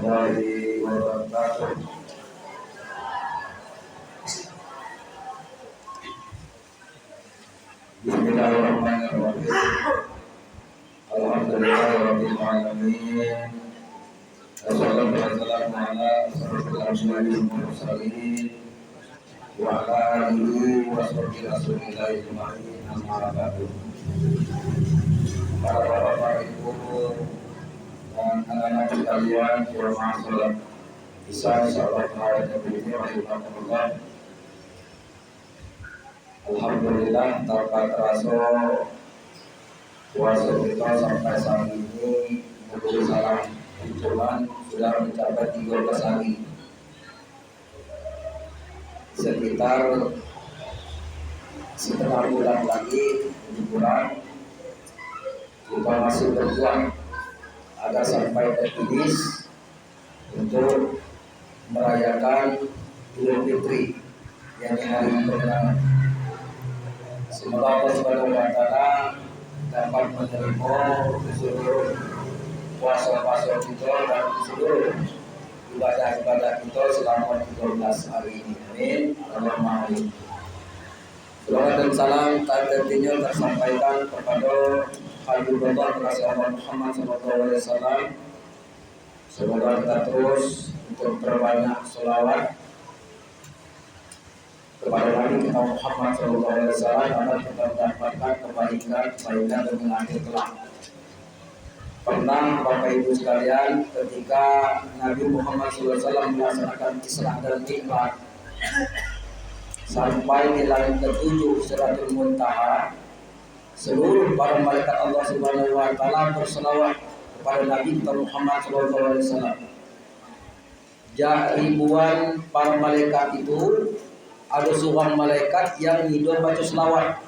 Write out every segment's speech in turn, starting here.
warahmatullahi wabarakatuh. Bismillahirrahmanirrahim. Alhamdulillahirabbil alamin. Wassalatu wassalamu ala asyrofil anbiya'i wal mursalin wa ala alihi wa sahbihi rasulillahi ajma'in. Amma ba'du. Para bapak ibu dan anak-anak sekalian, jemaah salat Isya sahabat Muhammad Nabi rahimahullah. Alhamdulillah tanpa terasa puasa kita sampai saat ini menurut salam hitungan sudah mencapai 13 hari, sekitar setengah bulan lagi, 7 bulan kita masih berjuang agar sampai ke finish untuk merayakan Idul Fitri, yakni hari kemenangan. Semoga Allah Subhanahu wa Ta'ala dapat menerima seluruh puasa-puasa kita dan seluruh ibadah-ibadah kita selama 13 hari ini. Amin. Allahumma amin. Salawat dan salam tentunya tersampaikan kepada Habibullah Rasulullah Muhammad SAW. Semoga kita terus untuk berbanyak selawat kepada Nabi kita Muhammad SAW agar kita mendapatkan kebaikan dengan akhir kelak. Pernah Bapak Ibu sekalian, ketika Nabi Muhammad SAW melaksanakan Isra dan Mi'raj sampai di langit ke-7 Sidratul Muntaha, seluruh para malaikat Allah Subhanahu wa Ta'ala berselawat kepada Nabi kita Muhammad SAW. Ribuan para malaikat itu, ada seorang malaikat yang hidup baca selawat.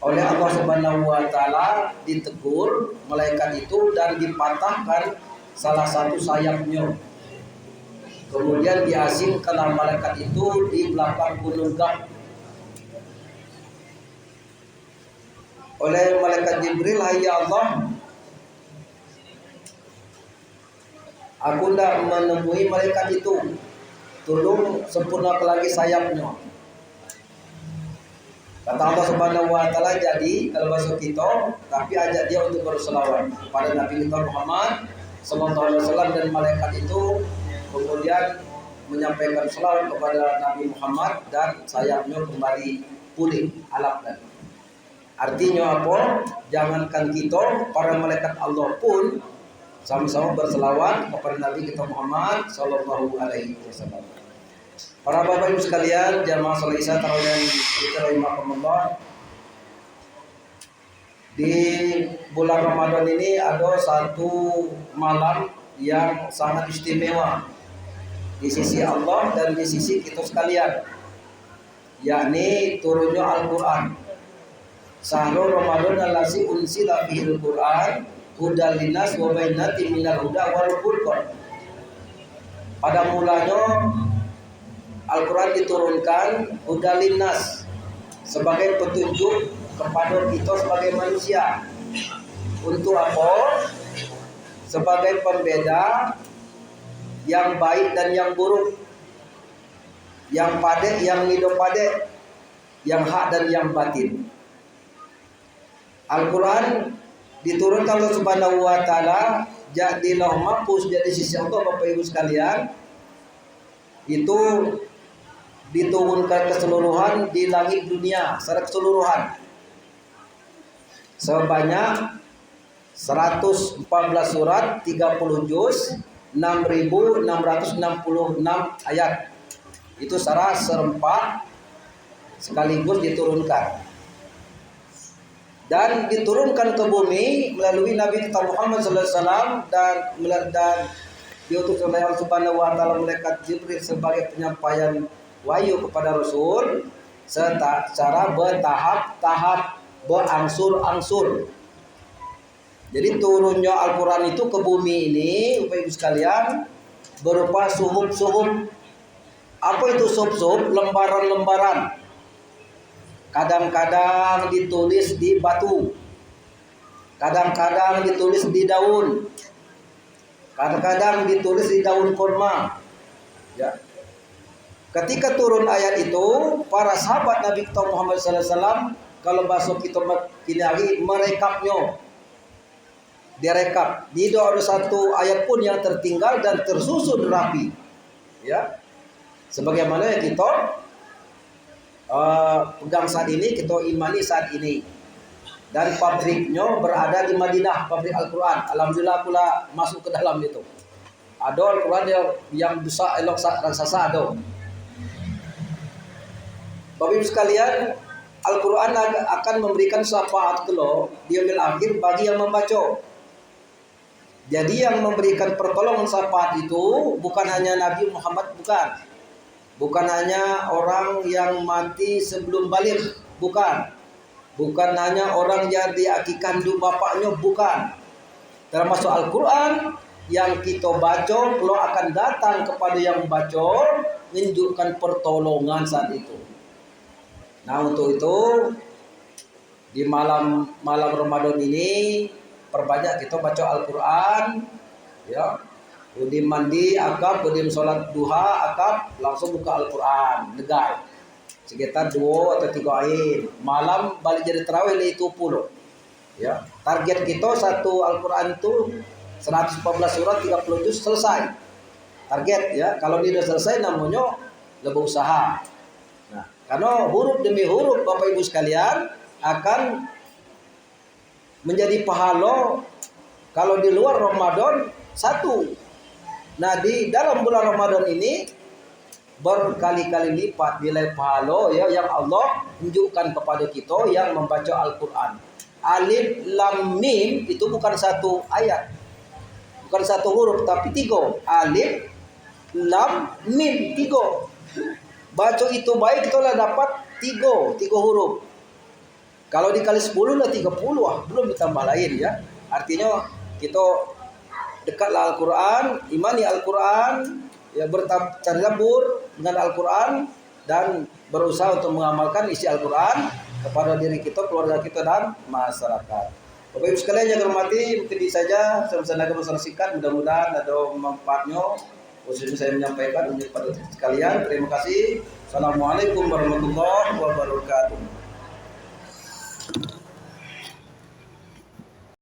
Oleh Allah Subhanahu wa Ta'ala ditegur malaikat itu dan dipatahkan salah satu sayapnya. Kemudian diasingkan malaikat itu di belakang gunung Gaf. Oleh malaikat Jibril, "Ya Allah, aku tidak menemui malaikat itu. Tolong sempurnakan lagi sayapnya." Kata Allah Subhanahu wa Ta'ala, jadi kalau masuk kita, tapi ajak dia untuk berselawat pada Nabi kita Muhammad sallallahu alaihi wasallam, dan malaikat itu kemudian menyampaikan selawat kepada Nabi Muhammad dan sayapnya kembali pulih alapkan. Artinya apa? Jangankan kita, para malaikat Allah pun sama-sama berselawat kepada Nabi kita Muhammad sallallahu alaihi wasallam. Para bapak ibu sekalian, jamaah salat Isya tarawih yang dirahmatullah, di bulan Ramadan ini ada satu malam yang sangat istimewa di sisi Allah dan di sisi kita sekalian, yakni turunnya Al-Quran. Syahrul Ramadan allazi unzila fihil Quran hudal linnas wa bayyinatin minal huda wal furqan. Pada mulanya Al-Quran diturunkan hudal linnas sebagai petunjuk kepada kita sebagai manusia. Untuk apa? Sebagai pembeda yang baik dan yang buruk, yang padek, yang hidup padek, yang hak dan yang batin. Al-Quran diturunkan Allah Subhanahu wa Ta'ala jadi lauh mahfuz, jadi sisi Allah. Bapak Ibu sekalian, itu diturunkan keseluruhan di langit dunia secara keseluruhan sebanyak 114 surat, 30 juz, 6.666 ayat. Itu secara serempak sekaligus diturunkan dan diturunkan ke bumi melalui Nabi kita Muhammad SAW dan diutus oleh Allah Subhanahu wa Ta'ala malaikat Jibril sebagai penyampaian wahyu kepada Rasul secara bertahap-tahap, berangsur-angsur. Jadi turunnya Al-Quran itu ke bumi ini, Bapak Ibu sekalian, berupa suhuf-suhuf. Apa itu suhuf-suhuf? Lembaran-lembaran. Kadang-kadang ditulis di batu, kadang-kadang ditulis di daun, Kadang-kadang ditulis di daun kurma. Ya. Ketika turun ayat itu, para sahabat Nabi kita Muhammad SAW, kalau bahasa kita kini hari, merekapnya. Direkap. Tidak ada satu ayat pun yang tertinggal dan tersusun rapi. Ya. Sebagaimana yang kita pegang saat ini, kita imani saat ini. Dan pabriknya berada di Madinah, pabrik Al-Quran. Alhamdulillah pula masuk ke dalam itu. Ada Al-Quran yang besar, elok raksasa ada. Bapak Ibu sekalian, Al-Quran akan memberikan syafaat kelak di yaumil akhir bagi yang membaca. Jadi yang memberikan pertolongan syafaat itu bukan hanya Nabi Muhammad, bukan. Bukan hanya orang yang mati sebelum balik, bukan. Bukan hanya orang yang diakikkan kandung bapaknya, bukan. Termasuk Al-Quran yang kita baca, kalau akan datang kepada yang membaca, menunjukkan pertolongan saat itu. Nah, untuk itu di malam Ramadan ini perbanyak kita baca Al-Quran, ya. Kemudian mandi akab, kemudian sholat duha akab, langsung buka Al-Quran, legal. Sekitar 2 atau 3 ayat. Malam balik jadi tarawih itu 10. Ya, target kita satu Al-Quran itu 114 surat 30 juz selesai. Target ya, kalau dia sudah selesai namanya lebih usaha. Nah, karena huruf demi huruf Bapak Ibu sekalian akan menjadi pahala kalau di luar Ramadan satu. Nah, di dalam bulan Ramadan ini berkali-kali lipat nilai pahala ya yang Allah tunjukkan kepada kita yang membaca Al-Quran. Alif lam mim itu bukan satu ayat, bukan satu huruf, tapi 3. Alif lam mim 3. Baca itu baik, kita lah dapat 3 huruf. Kalau dikali 10 lah 30, belum ditambah lain ya. Artinya kita dekatlah Al-Quran, imani Al-Quran, ya bertadabbur dengan Al-Quran dan berusaha untuk mengamalkan isi Al-Quran kepada diri kita, keluarga kita dan masyarakat. Bapak Ibu sekalian yang hormati, mungkin ini saja saya masalah singkat, mudah-mudahan ada manfaatnya. Khususnya saya menyampaikan untuk pada sekalian. Terima kasih. Assalamualaikum warahmatullahi wabarakatuh.